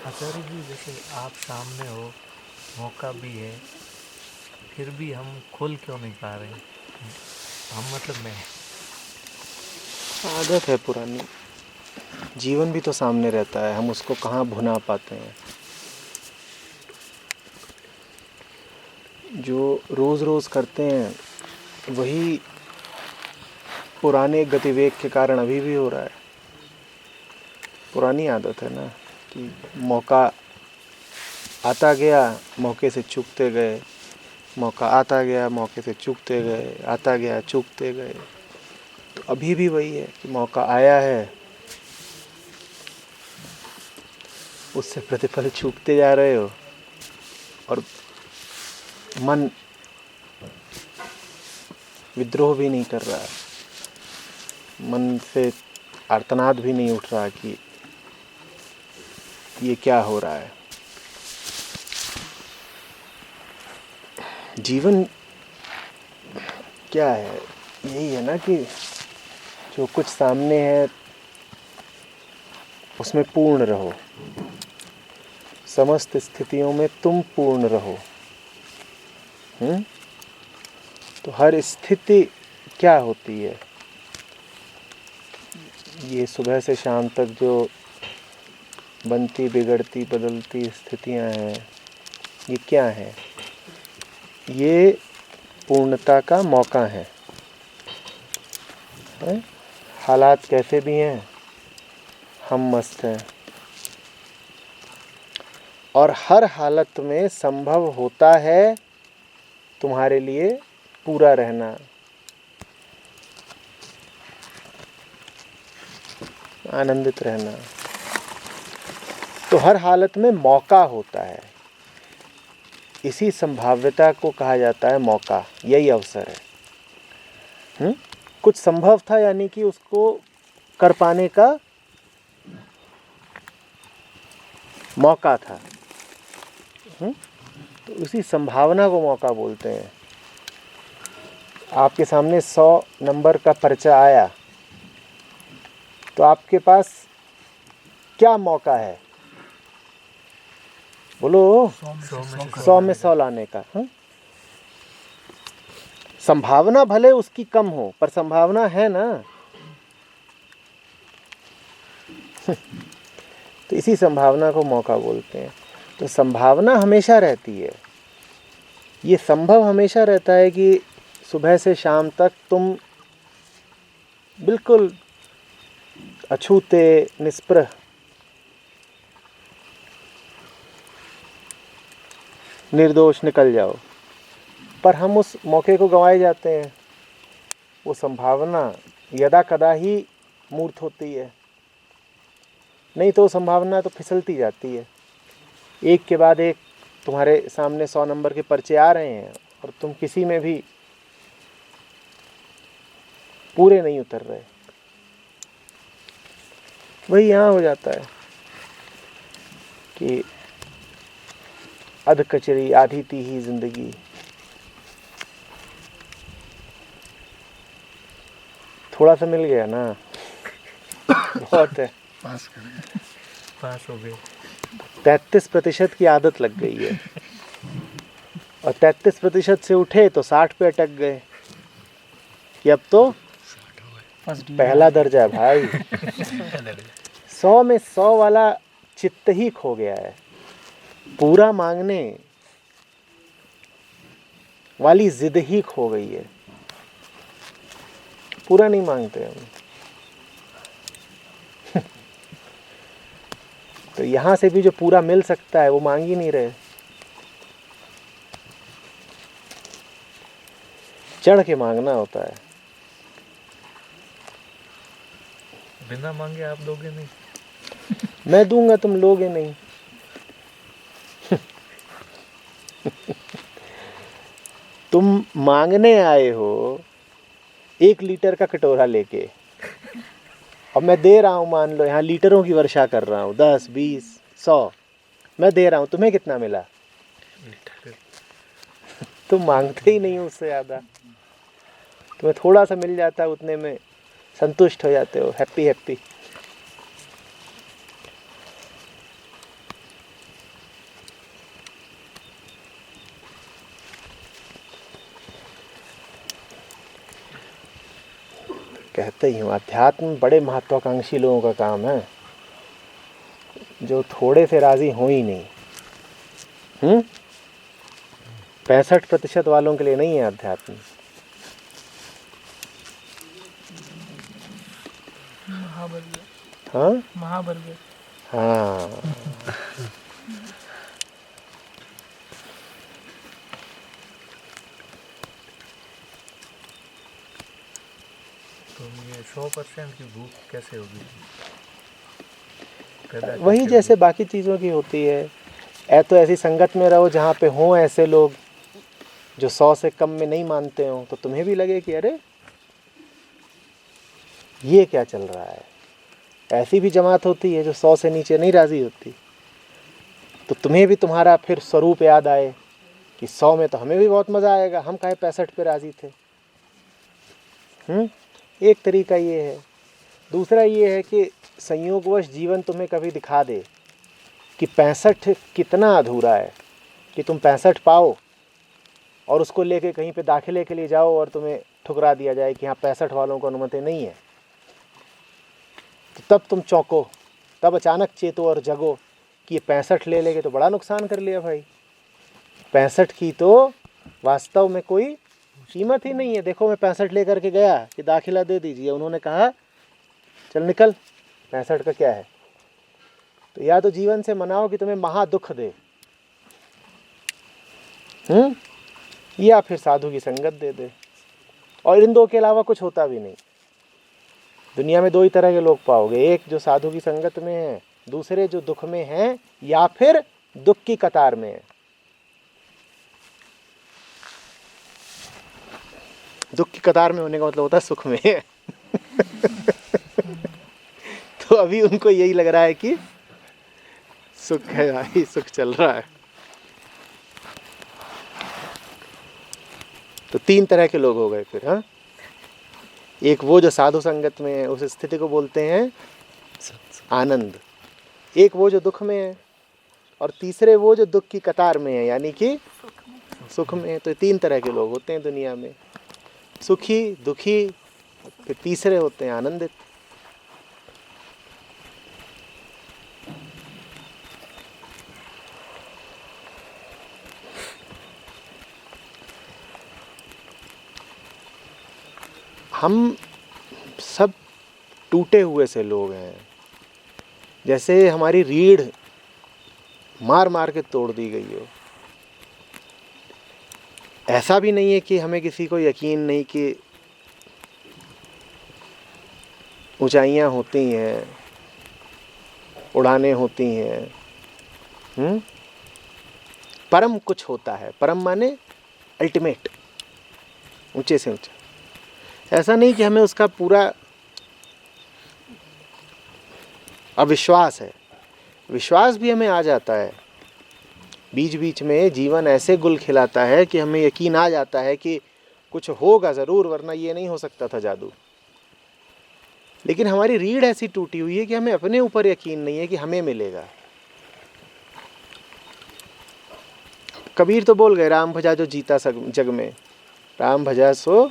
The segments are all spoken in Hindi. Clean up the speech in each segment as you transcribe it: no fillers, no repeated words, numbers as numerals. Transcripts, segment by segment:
आचार्य जी, जैसे आप सामने हो, मौका भी है, फिर भी हम खुल क्यों नहीं पा रहे हैं? हम मतलब मैं। आदत है पुरानी। जीवन भी तो सामने रहता है, हम उसको कहाँ भुना पाते हैं। जो रोज़ रोज़ करते हैं वही पुराने गतिवेग के कारण अभी भी हो रहा है। पुरानी आदत है ना कि मौका आता गया, मौके से चूकते गए, मौका आता गया, मौके से चूकते गए, आता गया, चूकते गए। तो अभी भी वही है कि मौका आया है, उससे प्रतिफल चूकते जा रहे हो और मन विद्रोह भी नहीं कर रहा है, मन से आर्तनाद भी नहीं उठ रहा कि ये क्या हो रहा है। जीवन क्या है? यही है ना कि जो कुछ सामने है उसमें पूर्ण रहो, समस्त स्थितियों में तुम पूर्ण रहो। तो हर स्थिति क्या होती है? ये सुबह से शाम तक जो बनती बिगड़ती बदलती स्थितियां हैं, ये क्या है? ये पूर्णता का मौका है। हालात कैसे भी हैं, हम मस्त हैं। और हर हालत में संभव होता है तुम्हारे लिए पूरा रहना, आनंदित रहना। तो हर हालत में मौका होता है। इसी संभाव्यता को कहा जाता है मौका, यही अवसर है। कुछ संभव था यानी कि उसको कर पाने का मौका था। तो उसी संभावना को मौका बोलते हैं। आपके सामने 100 नंबर का पर्चा आया, तो आपके पास क्या मौका है? बोलो। 100 में 100 लाने का। संभावना भले उसकी कम हो, पर संभावना है ना। तो इसी संभावना को मौका बोलते हैं। तो संभावना हमेशा रहती है। ये संभव हमेशा रहता है कि सुबह से शाम तक तुम बिल्कुल अछूते निष्प्रह निर्दोष निकल जाओ, पर हम उस मौके को गंवाए जाते हैं। वो संभावना यदा कदा ही मूर्त होती है, नहीं तो संभावना तो फिसलती जाती है। एक के बाद एक तुम्हारे सामने 100 नंबर के पर्चे आ रहे हैं और तुम किसी में भी पूरे नहीं उतर रहे। वही यहाँ हो जाता है कि अध कचरी आधी ती ही जिंदगी। थोड़ा सा मिल गया ना, बहुत है। पास हो गए। 33% की आदत लग गई है और 33% से उठे तो 60 पे अटक गए कि अब तो पहला दर्जा भाई। 100 में 100 वाला चित्त ही खो गया है। पूरा मांगने वाली जिद ही खो गई है। पूरा नहीं मांगते हम। तो यहां से भी जो पूरा मिल सकता है वो मांग ही नहीं रहे। चढ़ के मांगना होता है। बिना मांगे आप दोगे नहीं? मैं दूंगा, तुम लोगे नहीं। तुम मांगने आए हो 1 लीटर का कटोरा लेके, और मैं दे रहा हूं, मान लो यहाँ लीटरों की वर्षा कर रहा हूं, 10, 20, 100 मैं दे रहा हूं, तुम्हें कितना मिला? तुम मांगते ही नहीं हो उससे ज्यादा। तुम्हें थोड़ा सा मिल जाता है, उतने में संतुष्ट हो जाते हो, हैप्पी हैप्पी। कहते ही हूँ, अध्यात्म बड़े महत्वाकांक्षी लोगों का काम है, जो थोड़े से राजी हो ही नहीं। 65% वालों के लिए नहीं है अध्यात्म। हाँ महाबर्गर। हाँ। तो ये 100% की भूख कैसे होगी? पैदा वही कैसे जैसे होगी? बाकी चीज़ों की होती है। तो ऐसी संगत में रहो जहाँ पे हों ऐसे लोग जो 100 से कम में नहीं मानते हो, तो तुम्हें भी लगे कि अरे ये क्या चल रहा है। ऐसी भी जमात होती है जो 100 से नीचे नहीं राज़ी होती, तो तुम्हें भी तुम्हारा फिर स्वरूप याद आए कि 100 में तो हमें भी बहुत मज़ा आएगा, हम काहे 65 पे राज़ी थे। एक तरीका ये है। दूसरा ये है कि संयोगवश जीवन तुम्हें कभी दिखा दे कि 65 कितना अधूरा है, कि तुम 65 पाओ और उसको लेके कहीं पे दाखिले के लिए जाओ और तुम्हें ठुकरा दिया जाए कि हाँ 65 वालों को अनुमति नहीं है, तो तब तुम चौंको, तब अचानक चेतो और जगो कि ये 65 ले लेके तो बड़ा नुकसान कर लिया भाई। 65 की तो वास्तव में कोई कीमत ही नहीं है। देखो मैं 65 लेकर के गया कि दाखिला दे दीजिए, उन्होंने कहा चल निकल, 65 का क्या है। तो या तो जीवन से मनाओ कि तुम्हें महा दुख दे, या फिर साधु की संगत दे दे। और इन दो के अलावा कुछ होता भी नहीं। दुनिया में 2 ही तरह के लोग पाओगे, एक जो साधु की संगत में है, दूसरे जो दुख में हैं या फिर दुख की कतार में है। दुख की कतार में होने का मतलब होता है सुख में है। तो अभी उनको यही लग रहा है कि सुख है भाई, सुख चल रहा है। तो 3 तरह के लोग हो गए फिर। हाँ, एक वो जो साधु संगत में है, उस स्थिति को बोलते हैं आनंद। एक वो जो दुख में है, और तीसरे वो जो दुख की कतार में है, यानी कि सुख में है। तो 3 तरह के लोग होते हैं दुनिया में, सुखी, दुखी, फिर तीसरे होते हैं आनंदित। हम सब टूटे हुए से लोग हैं, जैसे हमारी रीढ़ मार मार के तोड़ दी गई हो। ऐसा भी नहीं है कि हमें किसी को यकीन नहीं कि ऊंचाइयां होती हैं, उड़ानें होती हैं। परम कुछ होता है। परम माने अल्टीमेट, ऊंचे से ऊंचा। ऐसा नहीं कि हमें उसका पूरा अविश्वास है, विश्वास भी हमें आ जाता है। बीच बीच में जीवन ऐसे गुल खिलाता है कि हमें यकीन आ जाता है कि कुछ होगा ज़रूर, वरना ये नहीं हो सकता था जादू। लेकिन हमारी रीढ़ ऐसी टूटी हुई है कि हमें अपने ऊपर यकीन नहीं है कि हमें मिलेगा। कबीर तो बोल गए, राम भजा जो जीता जग में, राम भजा सो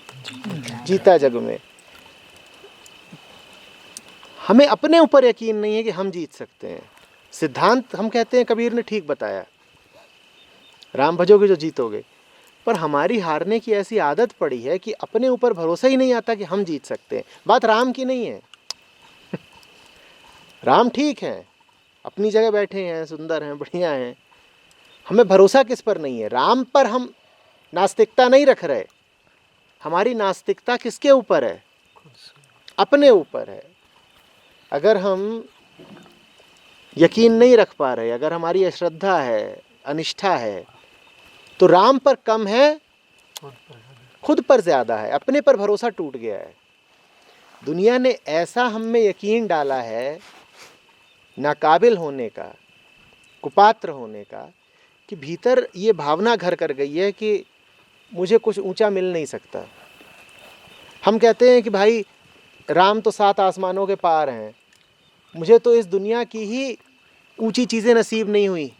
जीता जग में। हमें अपने ऊपर यकीन नहीं है कि हम जीत सकते हैं। सिद्धांत हम कहते हैं कबीर ने ठीक बताया, राम भजोगे जो जीतोगे। पर हमारी हारने की ऐसी आदत पड़ी है कि अपने ऊपर भरोसा ही नहीं आता कि हम जीत सकते हैं। बात राम की नहीं है। राम ठीक है, अपनी जगह बैठे हैं, सुंदर हैं, बढ़िया हैं। हमें भरोसा किस पर नहीं है? राम पर हम नास्तिकता नहीं रख रहे। हमारी नास्तिकता किसके ऊपर है? अपने ऊपर है। अगर हम यकीन नहीं रख पा रहे, अगर हमारी अश्रद्धा है, अनिष्ठा है, तो राम पर कम है, खुद पर ज्यादा है। अपने पर भरोसा टूट गया है। दुनिया ने ऐसा हम में यकीन डाला है नाकाबिल होने का, कुपात्र होने का, कि भीतर ये भावना घर कर गई है कि मुझे कुछ ऊंचा मिल नहीं सकता। हम कहते हैं कि भाई राम तो 7 आसमानों के पार हैं, मुझे तो इस दुनिया की ही ऊंची चीज़ें नसीब नहीं हुई।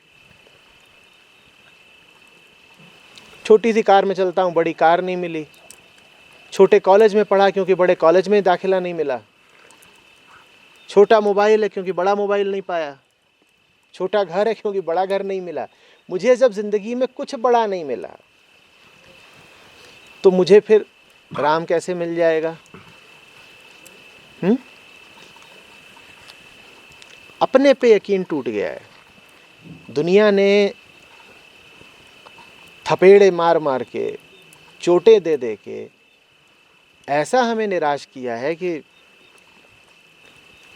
छोटी सी कार में चलता हूँ, बड़ी कार नहीं मिली। छोटे कॉलेज में पढ़ा क्योंकि बड़े कॉलेज में दाखिला नहीं मिला। छोटा मोबाइल है क्योंकि बड़ा मोबाइल नहीं पाया। छोटा घर है क्योंकि बड़ा घर नहीं मिला। मुझे जब जिंदगी में कुछ बड़ा नहीं मिला तो मुझे फिर राम कैसे मिल जाएगा? अपने पे यकीन टूट गया है। दुनिया ने थपेड़े मार मार के, चोटें दे दे के ऐसा हमें निराश किया है कि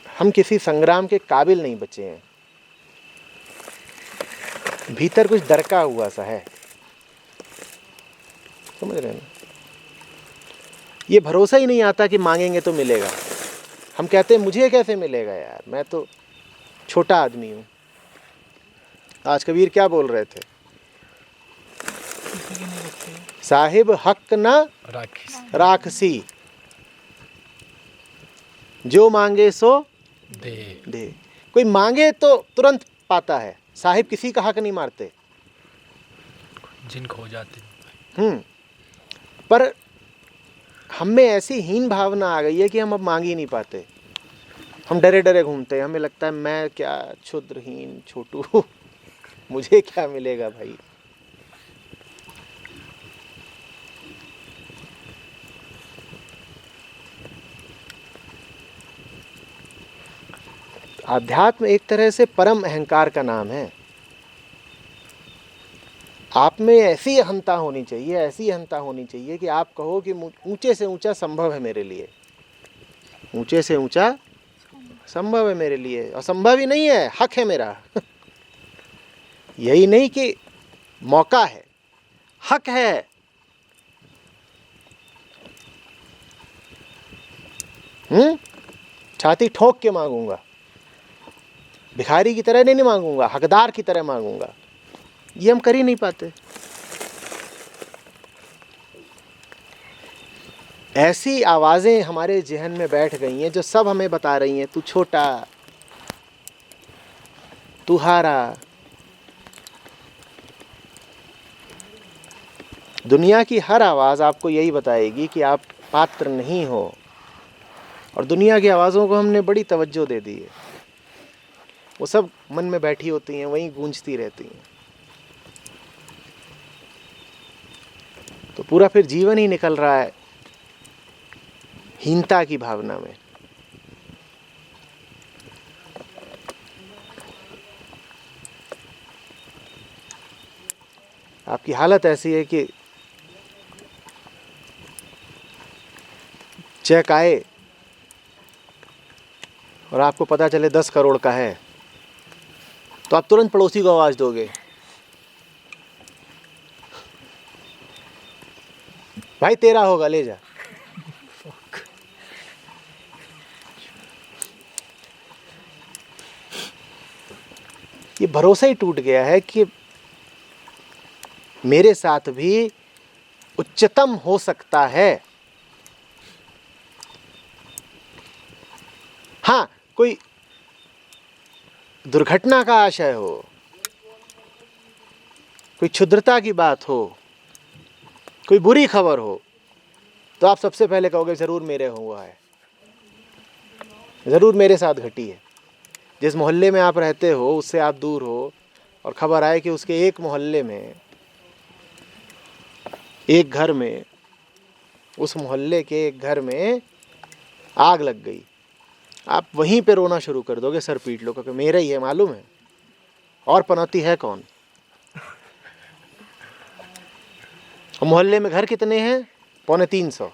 हम किसी संग्राम के काबिल नहीं बचे हैं। भीतर कुछ दरका हुआ सा है, समझ रहे हैं ना? ये भरोसा ही नहीं आता कि मांगेंगे तो मिलेगा। हम कहते हैं मुझे कैसे मिलेगा यार, मैं तो छोटा आदमी हूं। आज कबीर क्या बोल रहे थे? साहिब हक ना राखसी, जो मांगे सो दे। कोई मांगे तो तुरंत पाता है। साहिब किसी का हक नहीं मारते, जिन खो जाते। पर हम में ऐसी हीन भावना आ गई है कि हम अब मांग ही नहीं पाते। हम डरे डरे घूमते हैं। हमें लगता है मैं क्या क्षुद्रहीन छोटू मुझे क्या मिलेगा भाई। आध्यात्म एक तरह से परम अहंकार का नाम है। आप में ऐसी अहंता होनी चाहिए, ऐसी अहंता होनी चाहिए कि आप कहो कि ऊंचे से ऊंचा संभव है मेरे लिए, ऊंचे से ऊंचा संभव है मेरे लिए। असंभव ही नहीं है, हक है मेरा यही नहीं कि मौका है, हक है। छाती ठोक के मांगूंगा, भिखारी की तरह नहीं मांगूंगा, हकदार की तरह मांगूंगा। ये हम कर ही नहीं पाते। ऐसी आवाजें हमारे जहन में बैठ गई हैं जो सब हमें बता रही हैं, तू छोटा, तू हारा। दुनिया की हर आवाज आपको यही बताएगी कि आप पात्र नहीं हो। और दुनिया की आवाजों को हमने बड़ी तवज्जो दे दी है। वो सब मन में बैठी होती हैं, वहीं गूंजती रहती हैं। तो पूरा फिर जीवन ही निकल रहा है हीनता की भावना में। आपकी हालत ऐसी है कि चेक आए और आपको पता चले 10 करोड़ का है तो आप तुरंत पड़ोसी को आवाज दोगे, भाई तेरा होगा ले जा। ये भरोसा ही टूट गया है कि मेरे साथ भी उच्चतम हो सकता है। हाँ, कोई दुर्घटना का आशय हो, कोई क्षुद्रता की बात हो, कोई बुरी खबर हो, तो आप सबसे पहले कहोगे जरूर मेरे हुआ है, जरूर मेरे साथ घटी है। जिस मोहल्ले में आप रहते हो उससे आप दूर हो और खबर आए कि उसके एक मोहल्ले में, एक घर में, उस मोहल्ले के एक घर में आग लग गई, आप वहीं पे रोना शुरू कर दोगे, सर पीट लो, क्योंकि मेरा ही है मालूम है, और पनौती है कौन। मोहल्ले में घर कितने हैं? 350।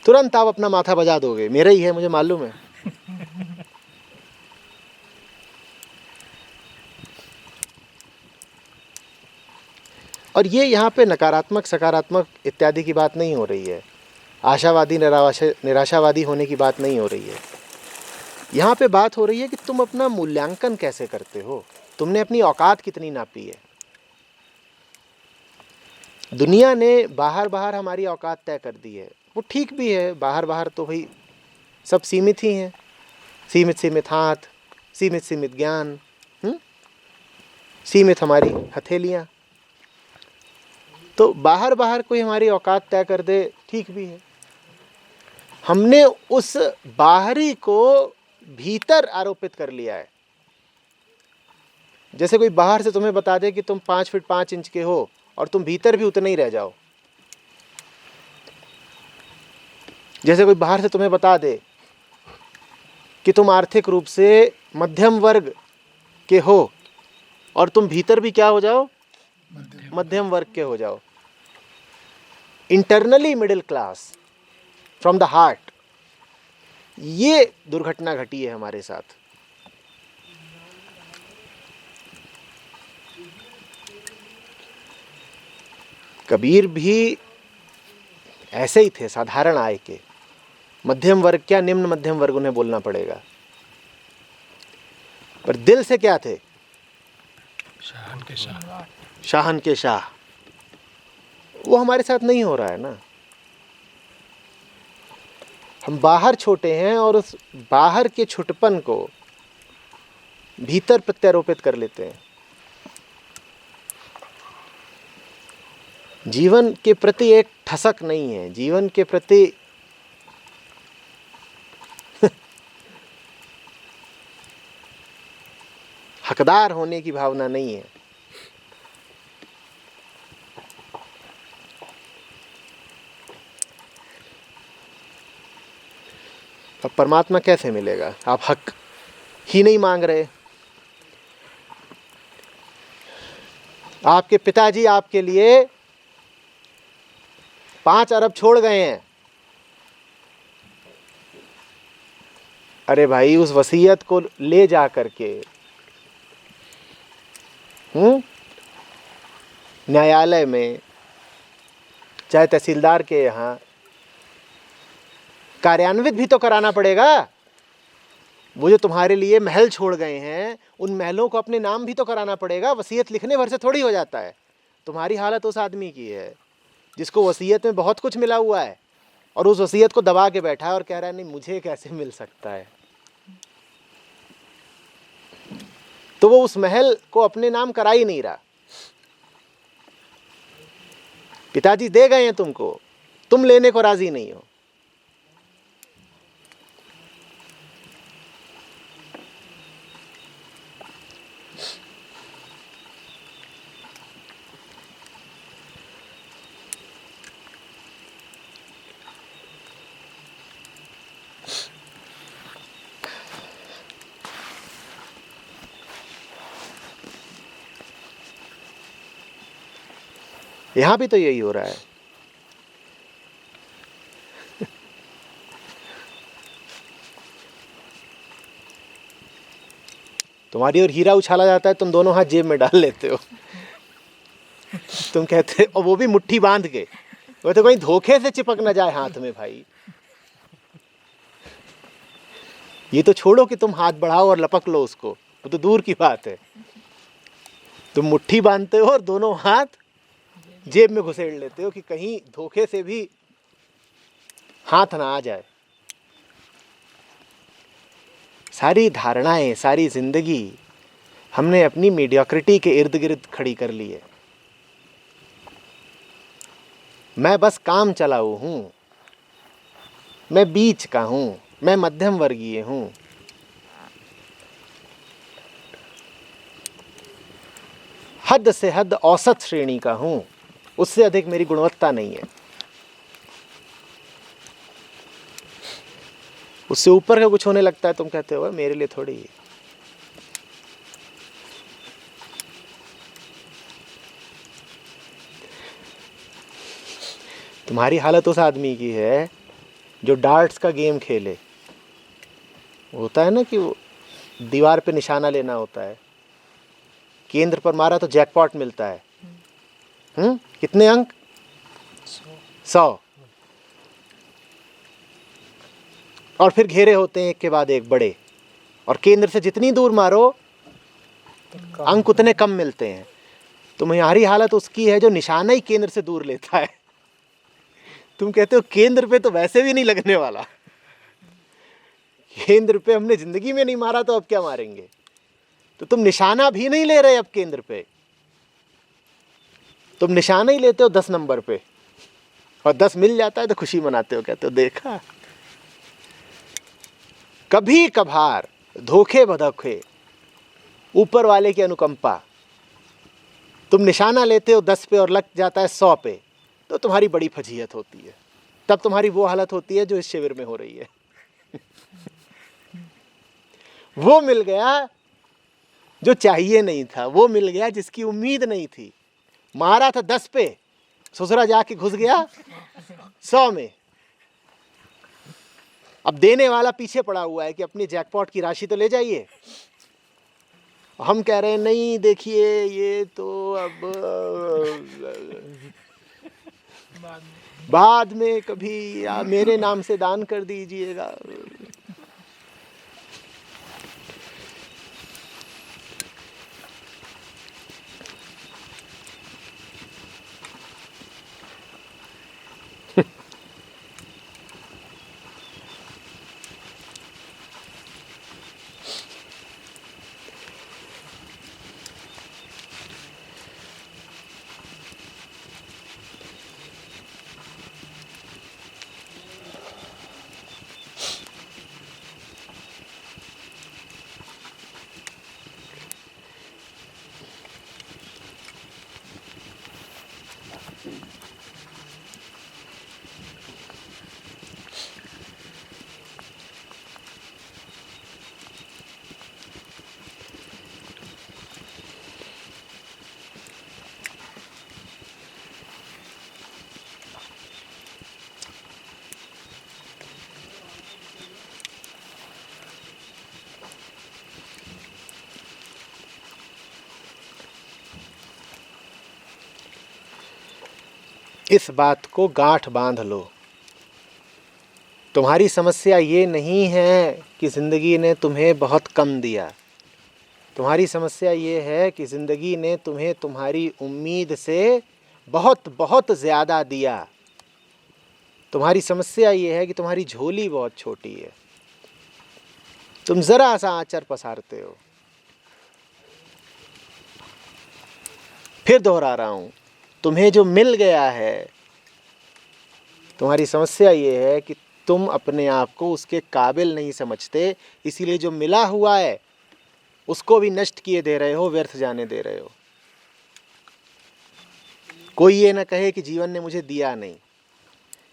तुरंत आप अपना माथा बजा दोगे, मेरा ही है, मुझे मालूम है। और ये यहाँ पे नकारात्मक सकारात्मक इत्यादि की बात नहीं हो रही है, आशावादी निराशावादी होने की बात नहीं हो रही है। यहाँ पे बात हो रही है कि तुम अपना मूल्यांकन कैसे करते हो, तुमने अपनी औकात कितनी नापी है। दुनिया ने बाहर बाहर हमारी औकात तय कर दी है, वो ठीक भी है। बाहर बाहर तो भाई सब सीमित ही हैं, सीमित सीमित हाथ, सीमित सीमित ज्ञान, सीमित हमारी हथेलियाँ। तो बाहर बाहर कोई हमारी औकात तय कर दे, ठीक भी है। हमने उस बाहरी को भीतर आरोपित कर लिया है। जैसे कोई बाहर से तुम्हें बता दे कि तुम 5 फीट 5 इंच के हो और तुम भीतर भी उतने ही रह जाओ। जैसे कोई बाहर से तुम्हें बता दे कि तुम आर्थिक रूप से मध्यम वर्ग के हो और तुम भीतर भी क्या हो जाओ, मध्यम वर्ग के हो जाओ, internally middle class from the heart. ये दुर्घटना घटी है हमारे साथ। कबीर भी ऐसे ही थे, साधारण आय के, मध्यम वर्ग क्या निम्न मध्यम वर्ग उन्हें बोलना पड़ेगा, पर दिल से क्या थे, शाहन के शाह। शाहन के शाह। वो हमारे साथ नहीं हो रहा है ना। हम बाहर छोटे हैं और उस बाहर के छोटपन को भीतर प्रत्यारोपित कर लेते हैं। जीवन के प्रति एक ठसक नहीं है, जीवन के प्रति हकदार होने की भावना नहीं है। अब परमात्मा कैसे मिलेगा? आप हक ही नहीं मांग रहे। आपके पिताजी आपके लिए 5 अरब छोड़ गए हैं। अरे भाई, उस वसीयत को ले जा करके न्यायालय में, चाहे तहसीलदार के यहाँ, कार्यान्वित भी तो कराना पड़ेगा। वो जो तुम्हारे लिए महल छोड़ गए हैं, उन महलों को अपने नाम भी तो कराना पड़ेगा। वसीयत लिखने भर से थोड़ी हो जाता है। तुम्हारी हालत उस आदमी की है जिसको वसीयत में बहुत कुछ मिला हुआ है और उस वसीयत को दबा के बैठा है और कह रहा है नहीं, मुझे कैसे मिल सकता है। तो वो उस महल को अपने नाम करा ही नहीं रहा। पिताजी दे गए हैं तुमको, तुम लेने को राजी नहीं हो। यहां भी तो यही हो रहा है। तुम्हारी और हीरा उछाला जाता है, तुम दोनों हाथ जेब में डाल लेते हो। तुम कहते, और वो भी मुट्ठी बांध के, वो तो कहीं धोखे से चिपक ना जाए हाथ में। भाई, ये तो छोड़ो कि तुम हाथ बढ़ाओ और लपक लो उसको, वो तो दूर की बात है। तुम मुट्ठी बांधते हो और दोनों हाथ जेब में घुसेड़ लेते हो कि कहीं धोखे से भी हाथ ना आ जाए। सारी धारणाएं, सारी जिंदगी हमने अपनी मीडियोक्रिटी के इर्द गिर्द खड़ी कर ली है। मैं बस काम चलाऊ हूं, मैं बीच का हूं, मैं मध्यम वर्गीय हूं। हद से हद औसत श्रेणी का हूं, उससे अधिक मेरी गुणवत्ता नहीं है। उससे ऊपर का कुछ होने लगता है, तुम कहते हो मेरे लिए थोड़ी है। तुम्हारी हालत उस आदमी की है जो डार्ट्स का गेम खेले। होता है ना कि वो दीवार पे निशाना लेना होता है, केंद्र पर मारा तो जैकपॉट मिलता है। कितने अंक? 100। और फिर घेरे होते हैं एक के बाद एक बड़े, और केंद्र से जितनी दूर मारो अंक उतने कम मिलते हैं। तुम्हारी हालत उसकी है जो निशाना ही केंद्र से दूर लेता है। तुम कहते हो केंद्र पे तो वैसे भी नहीं लगने वाला, केंद्र पे हमने जिंदगी में नहीं मारा तो अब क्या मारेंगे। तो तुम निशाना भी नहीं ले रहे अब केंद्र पे। तुम निशाना ही लेते हो 10 नंबर पे, और 10 मिल जाता है तो खुशी मनाते हो, कहते हो देखा। कभी कभार धोखे बधोखे, ऊपर वाले की अनुकंपा, तुम निशाना लेते हो 10 पे और लग जाता है 100 पे, तो तुम्हारी बड़ी फजीहत होती है। तब तुम्हारी वो हालत होती है जो इस शिविर में हो रही है। वो मिल गया जो चाहिए नहीं था, वो मिल गया जिसकी उम्मीद नहीं थी। मारा था 10 पे, ससुरा जाके घुस गया 100 में। अब देने वाला पीछे पड़ा हुआ है कि अपनी जैकपॉट की राशि तो ले जाइए। हम कह रहे हैं नहीं देखिए ये तो अब बाद में कभी, या मेरे नाम से दान कर दीजिएगा। इस बात को गांठ बांध लो। तुम्हारी समस्या ये नहीं है कि जिंदगी ने तुम्हें बहुत कम दिया। तुम्हारी समस्या ये है कि जिंदगी ने तुम्हें तुम्हारी उम्मीद से बहुत बहुत ज़्यादा दिया। तुम्हारी समस्या ये है कि तुम्हारी झोली बहुत छोटी है, तुम ज़रा सा आंचर पसारते हो। फिर दोहरा रहा हूँ, तुम्हें जो मिल गया है, तुम्हारी समस्या ये है कि तुम अपने आप को उसके काबिल नहीं समझते, इसीलिए जो मिला हुआ है उसको भी नष्ट किए दे रहे हो, व्यर्थ जाने दे रहे हो। कोई ये ना कहे कि जीवन ने मुझे दिया नहीं,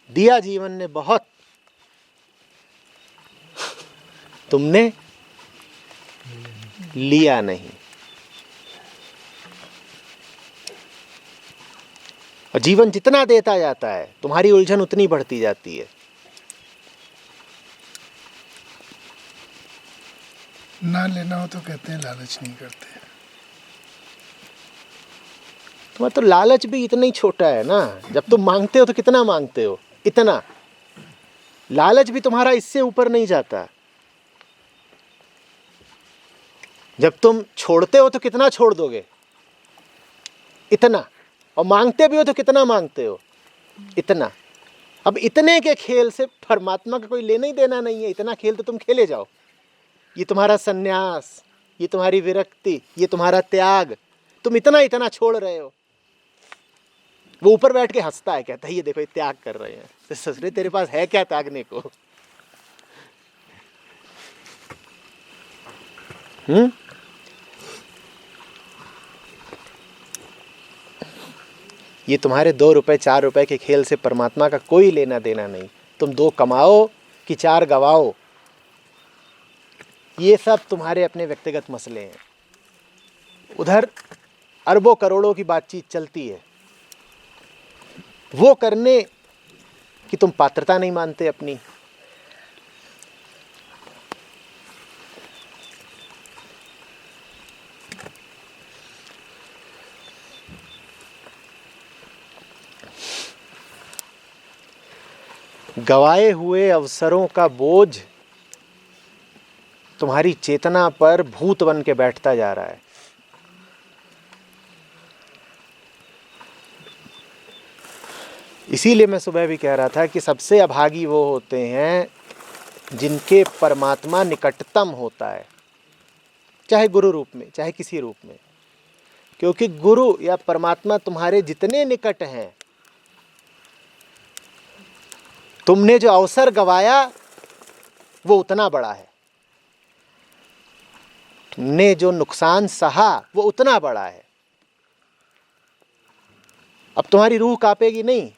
दिया जीवन ने बहुत, तुमने लिया नहीं। और जीवन जितना देता जाता है तुम्हारी उलझन उतनी बढ़ती जाती है। ना लेना हो तो कहते हैं लालच नहीं करते। तुम्हारा तो लालच भी इतना ही छोटा है ना। जब तुम मांगते हो तो कितना मांगते हो? इतना। लालच भी तुम्हारा इससे ऊपर नहीं जाता। जब तुम छोड़ते हो तो कितना छोड़ दोगे? इतना। और मांगते भी हो तो कितना मांगते हो? इतना। अब इतने के खेल से परमात्मा का कोई लेना ही देना नहीं है। इतना खेल तो तुम खेले जाओ। ये तुम्हारा सन्यास, ये तुम्हारी विरक्ति, ये तुम्हारा त्याग, तुम इतना इतना छोड़ रहे हो। वो ऊपर बैठ के हंसता है, कहता है ये देखो ये त्याग कर रहे हैं। तो ससुरे तेरे पास है क्या त्यागने को? ये तुम्हारे 2 रुपए 4 रुपए के खेल से परमात्मा का कोई लेना देना नहीं। तुम 2 कमाओ कि 4 गवाओ, ये सब तुम्हारे अपने व्यक्तिगत मसले हैं। उधर अरबों करोड़ों की बातचीत चलती है। वो करने कि तुम पात्रता नहीं मानते अपनी। गवाए हुए अवसरों का बोझ तुम्हारी चेतना पर भूत बन के बैठता जा रहा है। इसीलिए मैं सुबह भी कह रहा था कि सबसे अभागी वो होते हैं जिनके परमात्मा निकटतम होता है, चाहे गुरु रूप में चाहे किसी रूप में। क्योंकि गुरु या परमात्मा तुम्हारे जितने निकट हैं, तुमने जो अवसर गवाया वो उतना बड़ा है, तुमने जो नुकसान सहा वो उतना बड़ा है। अब तुम्हारी रूह कांपेगी नहीं?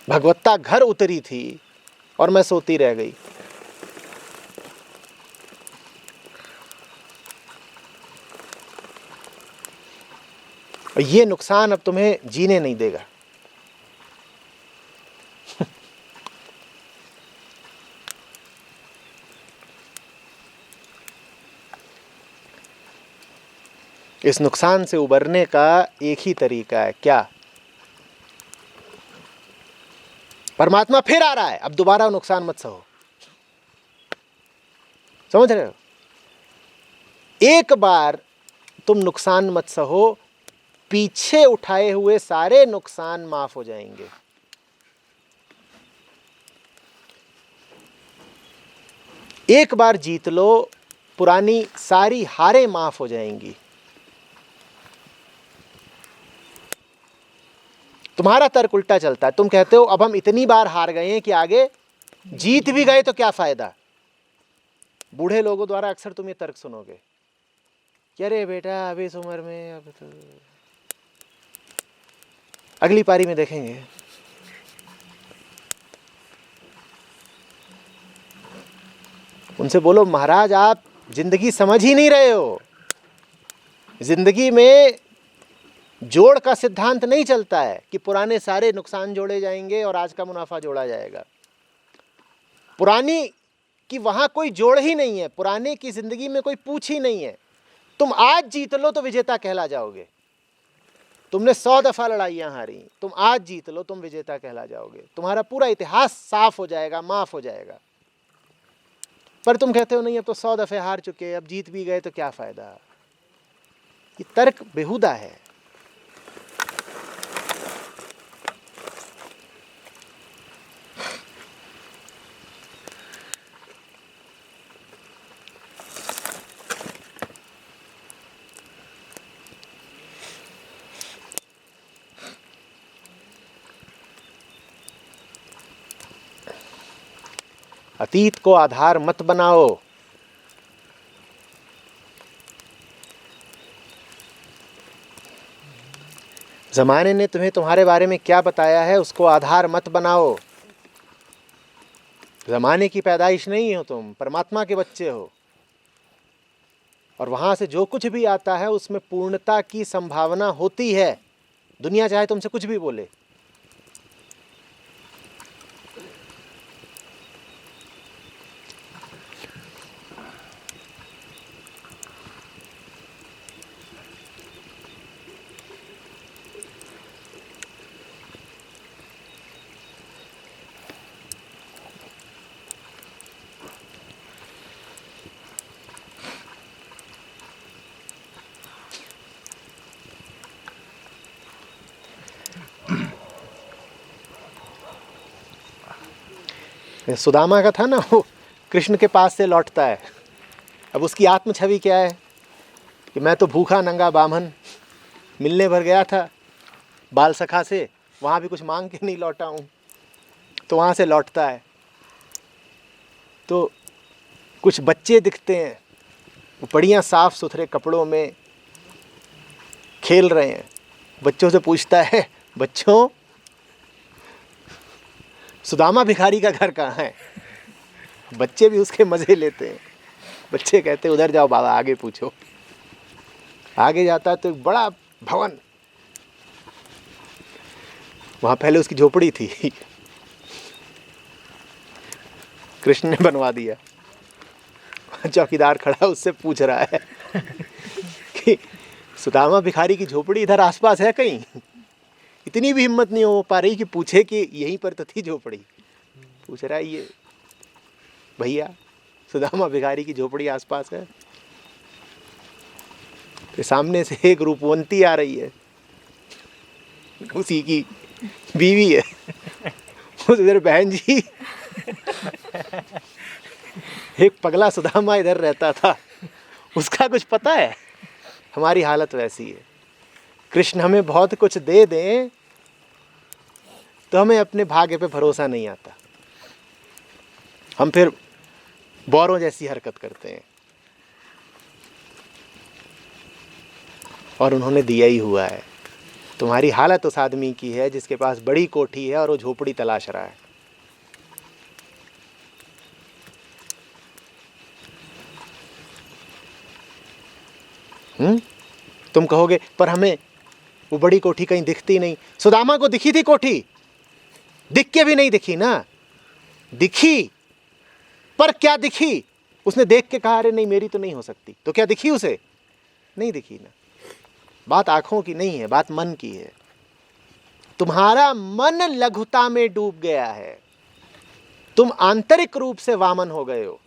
भगवत्ता घर उतरी थी और मैं सोती रह गई। और ये नुकसान अब तुम्हें जीने नहीं देगा। इस नुकसान से उबरने का एक ही तरीका है, क्या? परमात्मा फिर आ रहा है, अब दोबारा नुकसान मत सहो। समझ रहे हो? एक बार तुम नुकसान मत सहो, पीछे उठाए हुए सारे नुकसान माफ हो जाएंगे। एक बार जीत लो, पुरानी सारी हारें माफ हो जाएंगी। तुम्हारा तर्क उल्टा चलता है। तुम कहते हो अब हम इतनी बार हार गए हैं कि आगे जीत भी गए तो क्या फायदा। बूढ़े लोगों द्वारा अक्सर तुम ये तर्क सुनोगे कि अरे बेटा अभी इस उम्र में, अब तो अगली पारी में देखेंगे। उनसे बोलो महाराज आप जिंदगी समझ ही नहीं रहे हो। जिंदगी में जोड़ का सिद्धांत नहीं चलता है कि पुराने सारे नुकसान जोड़े जाएंगे और आज का मुनाफा जोड़ा जाएगा। पुरानी की वहां कोई जोड़ ही नहीं है, पुराने की जिंदगी में कोई पूछ ही नहीं है। तुम आज जीत लो तो विजेता कहला जाओगे। तुमने 100 दफा लड़ाइयां हारी, तुम आज जीत लो तुम विजेता कहला जाओगे। तुम्हारा पूरा इतिहास साफ हो जाएगा, माफ हो जाएगा। पर तुम कहते हो नहीं अब तो 100 दफे हार चुके, अब जीत भी गए तो क्या फायदा। ये तर्क बेहुदा है। अतीत को आधार मत बनाओ। जमाने ने तुम्हें तुम्हारे बारे में क्या बताया है उसको आधार मत बनाओ। जमाने की पैदाइश नहीं हो तुम, परमात्मा के बच्चे हो। और वहां से जो कुछ भी आता है उसमें पूर्णता की संभावना होती है। दुनिया चाहे तुमसे कुछ भी बोले। सुदामा का था ना, वो कृष्ण के पास से लौटता है। अब उसकी आत्म छवि क्या है कि मैं तो भूखा नंगा बामन मिलने भर गया था बाल सखा से, वहाँ भी कुछ मांग के नहीं लौटा हूँ। तो वहाँ से लौटता है तो कुछ बच्चे दिखते हैं, वो बढ़िया साफ सुथरे कपड़ों में खेल रहे हैं। बच्चों से पूछता है, बच्चों सुदामा भिखारी का घर कहाँ है। बच्चे भी उसके मज़े लेते हैं। बच्चे कहते उधर जाओ बाबा, आगे पूछो। आगे जाता है तो एक बड़ा भवन, वहाँ पहले उसकी झोपड़ी थी, कृष्ण ने बनवा दिया। चौकीदार खड़ा उससे पूछ रहा है कि सुदामा भिखारी की झोपड़ी इधर आसपास है कहीं। इतनी भी हिम्मत नहीं हो पा रही कि पूछे कि यहीं पर तो थी झोपड़ी। पूछ रहा है ये भैया सुदामा भिखारी की झोपड़ी आसपास है। तो सामने से एक रूपवंती आ रही है, उसी की बीवी है। उधर बहन जी एक पगला सुदामा इधर रहता था, उसका कुछ पता है? हमारी हालत वैसी है। कृष्ण हमें बहुत कुछ दे दें तो हमें अपने भाग्य पे भरोसा नहीं आता, हम फिर बौरों जैसी हरकत करते हैं। और उन्होंने दिया ही हुआ है। तुम्हारी हालत उस आदमी की है जिसके पास बड़ी कोठी है और वो झोपड़ी तलाश रहा है। तुम कहोगे पर हमें वो बड़ी कोठी कहीं दिखती नहीं। सुदामा को दिखी थी कोठी, दिख के भी नहीं दिखी ना, दिखी पर क्या दिखी? उसने देख के कहा अरे नहीं मेरी तो नहीं हो सकती, तो क्या दिखी उसे? नहीं दिखी ना। बात आंखों की नहीं है, बात मन की है। तुम्हारा मन लघुता में डूब गया है, तुम आंतरिक रूप से वामन हो गए हो।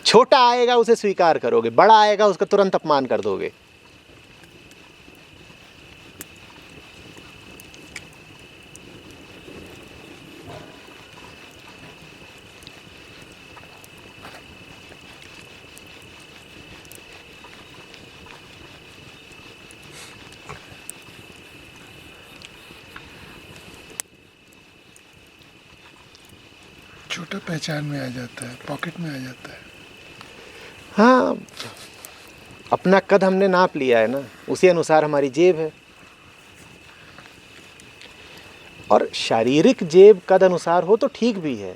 छोटा आएगा उसे स्वीकार करोगे, बड़ा आएगा उसका तुरंत अपमान कर दोगे। छोटा पहचान में आ जाता है, पॉकेट में आ जाता है। हाँ, अपना कद हमने नाप लिया है ना, उसी अनुसार हमारी जेब है। और शारीरिक जेब कद अनुसार हो तो ठीक भी है,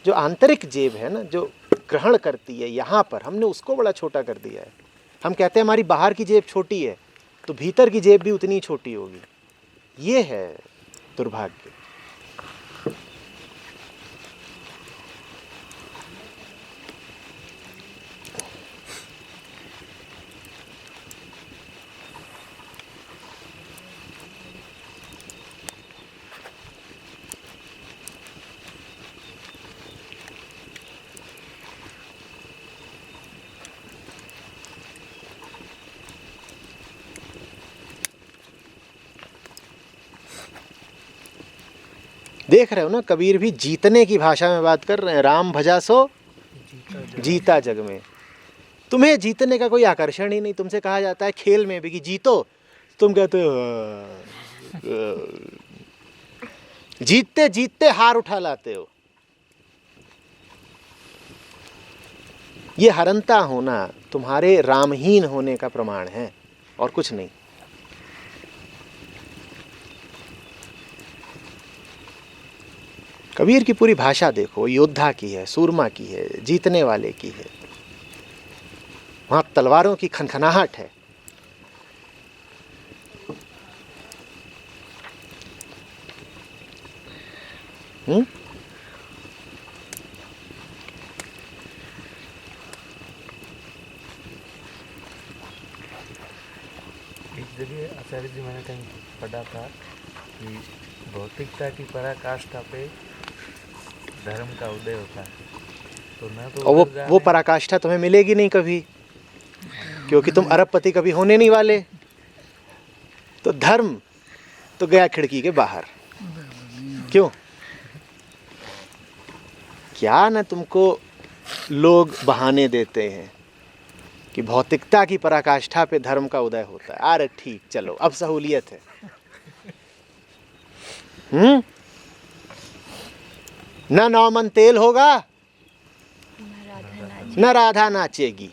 जो आंतरिक जेब है ना, जो ग्रहण करती है, यहाँ पर हमने उसको बड़ा छोटा कर दिया है। हम कहते हैं हमारी बाहर की जेब छोटी है, तो भीतर की जेब भी उतनी ही छोटी होगी। ये है दुर्भाग्य। देख रहे हो ना, कबीर भी जीतने की भाषा में बात कर रहे हैं। राम भजा सो जीता जग में। तुम्हें जीतने का कोई आकर्षण ही नहीं। तुमसे कहा जाता है खेल में भी कि जीतो, तुम कहते हो जीतते जीतते हार उठा लाते हो। ये हरनता होना तुम्हारे रामहीन होने का प्रमाण है और कुछ नहीं। कबीर की पूरी भाषा देखो, योद्धा की है, सूरमा की है, जीतने वाले की है। वहां तलवारों की खनखनाहट है। एक जगह आचार्य जी मैंने कहीं पढ़ा था कि भौतिकता की पराकाष्ठा पे धर्म का उदय होता है। तो ना तो और वो पराकाष्ठा तुम्हें मिलेगी नहीं कभी, क्योंकि तुम अरबपति कभी होने नहीं वाले। तो धर्म तो गया खिड़की के बाहर। क्यों? क्या न तुमको लोग बहाने देते हैं कि भौतिकता की पराकाष्ठा पे धर्म का उदय होता है। अरे ठीक, चलो अब सहूलियत है। न नौमन तेल होगा न राधा नाचेगी।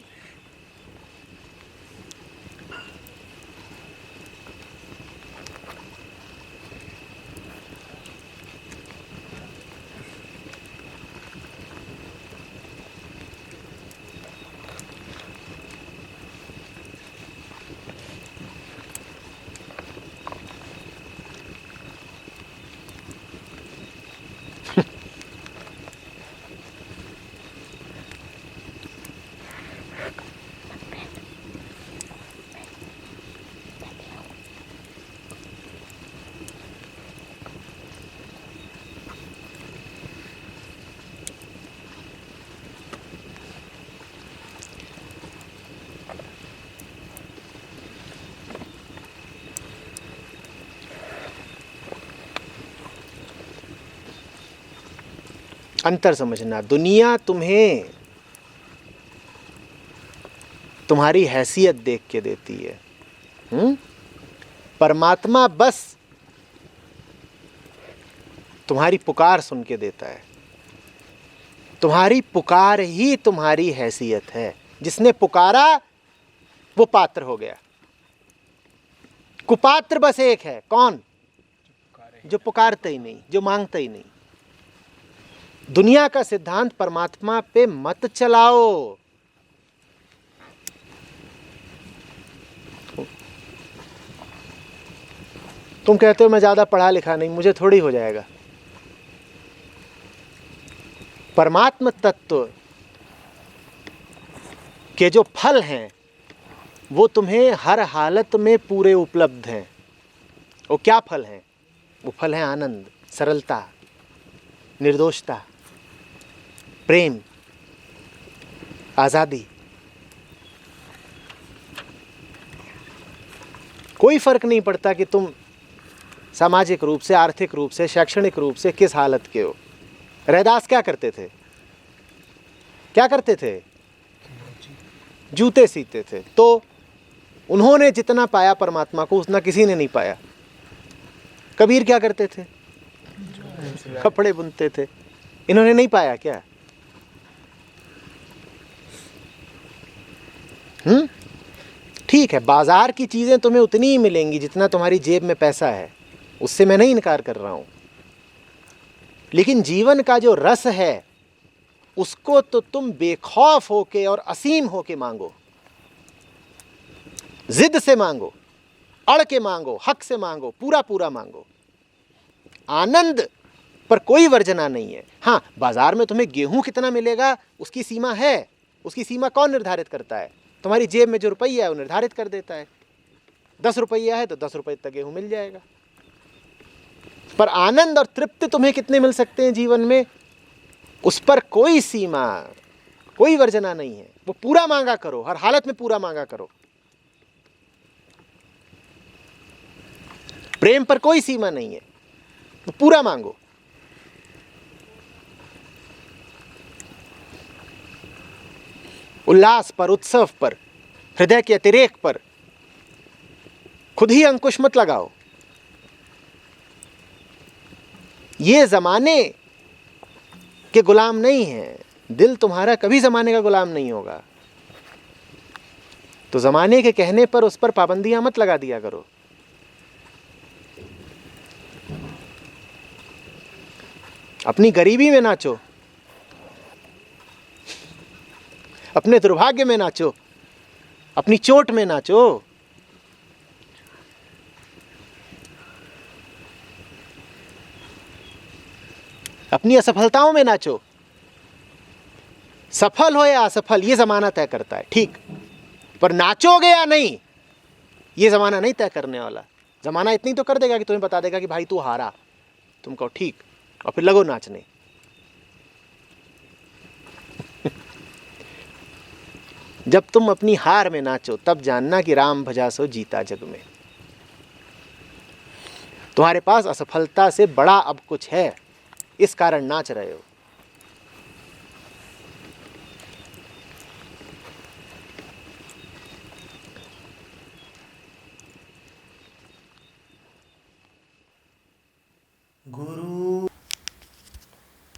अंतर समझना। दुनिया तुम्हें तुम्हारी हैसियत देख के देती है, परमात्मा बस तुम्हारी पुकार सुन के देता है। तुम्हारी पुकार ही तुम्हारी हैसियत है। जिसने पुकारा वो पात्र हो गया। कुपात्र बस एक है, कौन? जो पुकारता ही नहीं, जो मांगता ही नहीं। दुनिया का सिद्धांत परमात्मा पे मत चलाओ। तुम कहते हो मैं ज्यादा पढ़ा लिखा नहीं, मुझे थोड़ी हो जाएगा। परमात्म तत्व के जो फल हैं वो तुम्हें हर हालत में पूरे उपलब्ध हैं। वो क्या फल हैं? वो फल हैं आनंद, सरलता, निर्दोषता, प्रेम, आजादी। कोई फर्क नहीं पड़ता कि तुम सामाजिक रूप से, आर्थिक रूप से, शैक्षणिक रूप से किस हालत के हो। रैदास क्या करते थे? क्या करते थे? जूते सीते थे। तो उन्होंने जितना पाया परमात्मा को उतना किसी ने नहीं पाया। कबीर क्या करते थे? कपड़े बुनते थे। इन्होंने नहीं पाया क्या? ठीक है, बाजार की चीजें तुम्हें उतनी ही मिलेंगी जितना तुम्हारी जेब में पैसा है, उससे मैं नहीं इनकार कर रहा हूं। लेकिन जीवन का जो रस है उसको तो तुम बेखौफ होके और असीम होके मांगो, जिद से मांगो, अड़ के मांगो, हक से मांगो, पूरा पूरा मांगो। आनंद पर कोई वर्जना नहीं है। हाँ, बाजार में तुम्हें गेहूं कितना मिलेगा उसकी सीमा है। उसकी सीमा कौन निर्धारित करता है? तुम्हारी जेब में जो रुपया है वो निर्धारित कर देता है। 10 रुपया है तो 10 रुपये तक गेहूं मिल जाएगा। पर आनंद और तृप्ति तुम्हें कितने मिल सकते हैं जीवन में, उस पर कोई सीमा, कोई वर्जना नहीं है। वो पूरा मांगा करो, हर हालत में पूरा मांगा करो। प्रेम पर कोई सीमा नहीं है, वो पूरा मांगो। उल्लास पर, उत्सव पर, हृदय के अतिरेक पर खुद ही अंकुश मत लगाओ। ये जमाने के गुलाम नहीं है। दिल तुम्हारा कभी जमाने का गुलाम नहीं होगा। तो जमाने के कहने पर उस पर पाबंदियां मत लगा दिया करो। अपनी गरीबी में नाचो, अपने दुर्भाग्य में नाचो, अपनी चोट में नाचो। अपनी असफलताओं में नाचो। सफल हो या असफल ये जमाना तय करता है, ठीक, पर नाचोगे या नहीं ये जमाना नहीं तय करने वाला। जमाना इतनी तो कर देगा कि तुम्हें बता देगा कि भाई तू हारा। तुम कहो ठीक, और फिर लगो नाचने। जब तुम अपनी हार में नाचो तब जानना कि राम भजा सो जीता जग में। तुम्हारे पास असफलता से बड़ा अब कुछ है, इस कारण नाच रहे हो। गुरु